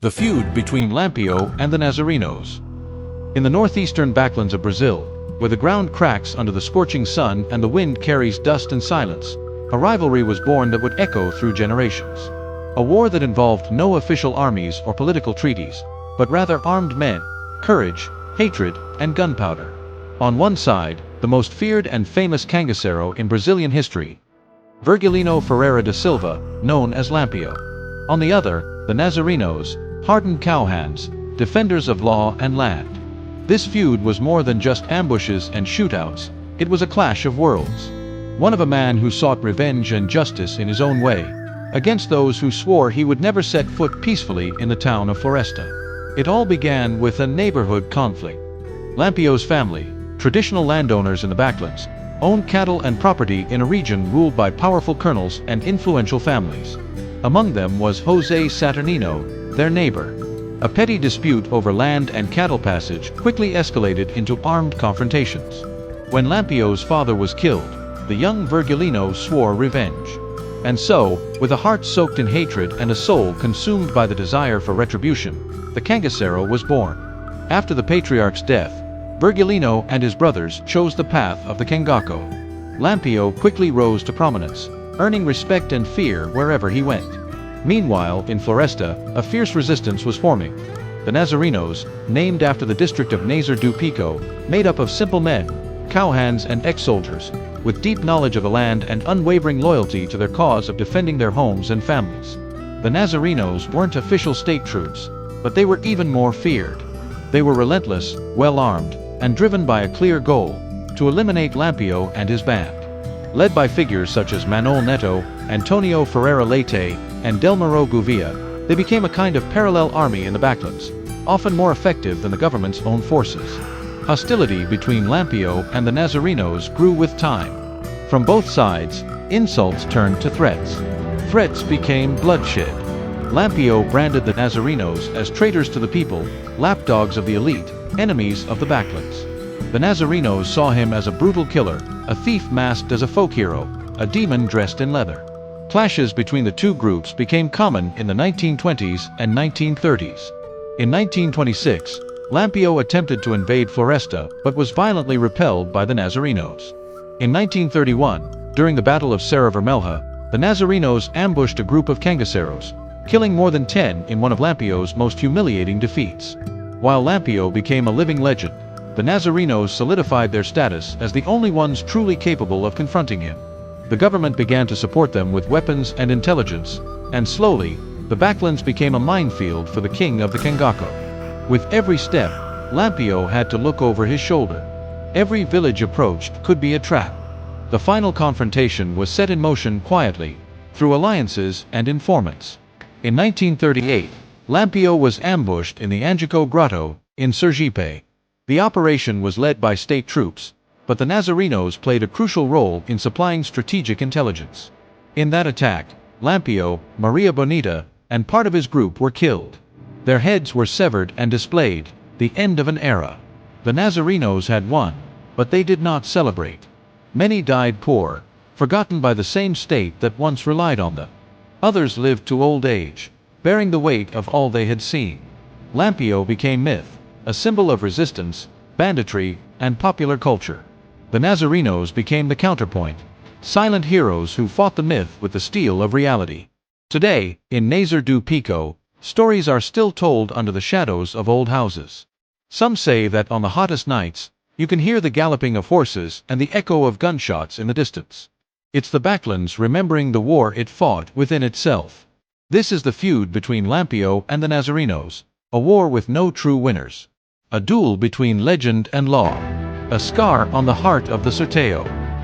The feud between Lampião and the Nazarenos. In the northeastern Backlands of Brazil, where the ground cracks under the scorching sun and the wind carries dust and silence, a rivalry was born that would echo through generations. A war that involved no official armies or political treaties, but rather armed men, courage, hatred, and gunpowder. On one side, the most feared and famous cangaceiro in Brazilian history, Virgulino Ferreira da Silva, known as Lampião. On the other, the Nazarenos, hardened cowhands, defenders of law and land. This feud was more than just ambushes and shootouts, it was a clash of worlds. One of a man who sought revenge and justice in his own way, against those who swore he would never set foot peacefully in the town of Floresta. It all began with a neighborhood conflict. Lampião's family, traditional landowners in the Backlands, owned cattle and property in a region ruled by powerful colonels and influential families. Among them was José Saturnino, their neighbor. A petty dispute over land and cattle passage quickly escalated into armed confrontations. When Lampião's father was killed, the young Virgulino swore revenge. And so, with a heart soaked in hatred and a soul consumed by the desire for retribution, the cangaceiro was born. After the patriarch's death, Virgulino and his brothers chose the path of the cangaceiro. Lampião quickly rose to prominence, earning respect and fear wherever he went. Meanwhile, in Floresta, a fierce resistance was forming. The Nazarenos, named after the district of Nazar do Pico, made up of simple men, cowhands and ex-soldiers, with deep knowledge of the land and unwavering loyalty to their cause of defending their homes and families. The Nazarenos weren't official state troops, but they were even more feared. They were relentless, well-armed, and driven by a clear goal, to eliminate Lampião and his band. Led by figures such as Manuel Neto, Antonio Ferreira Leite, and Delmiro Gouveia, they became a kind of parallel army in the Backlands, often more effective than the government's own forces. Hostility between Lampião and the Nazarenos grew with time. From both sides, insults turned to threats. Threats became bloodshed. Lampião branded the Nazarenos as traitors to the people, lapdogs of the elite, enemies of the Backlands. The Nazarenos saw him as a brutal killer, a thief masked as a folk hero, a demon dressed in leather. Clashes between the two groups became common in the 1920s and 1930s. In 1926, Lampião attempted to invade Floresta but was violently repelled by the Nazarenos. In 1931, during the Battle of Serra Vermelha, the Nazarenos ambushed a group of cangaceiros, killing more than 10 in one of Lampião's most humiliating defeats. While Lampião became a living legend, the Nazarenos solidified their status as the only ones truly capable of confronting him. The government began to support them with weapons and intelligence, and slowly, the Backlands became a minefield for the king of the cangaceiro. With every step, Lampião had to look over his shoulder. Every village approached could be a trap. The final confrontation was set in motion quietly, through alliances and informants. In 1938, Lampião was ambushed in the Angico Grotto, in Sergipe. The operation was led by state troops, but the Nazarenos played a crucial role in supplying strategic intelligence. In that attack, Lampião, Maria Bonita, and part of his group were killed. Their heads were severed and displayed, the end of an era. The Nazarenos had won, but they did not celebrate. Many died poor, forgotten by the same state that once relied on them. Others lived to old age, bearing the weight of all they had seen. Lampião became myth, a symbol of resistance, banditry, and popular culture. The Nazarenos became the counterpoint, silent heroes who fought the myth with the steel of reality. Today, in Nazar do Pico, stories are still told under the shadows of old houses. Some say that on the hottest nights, you can hear the galloping of horses and the echo of gunshots in the distance. It's the Backlands remembering the war it fought within itself. This is the feud between Lampião and the Nazarenos, a war with no true winners. A duel between legend and law. A scar on the heart of the Sertão.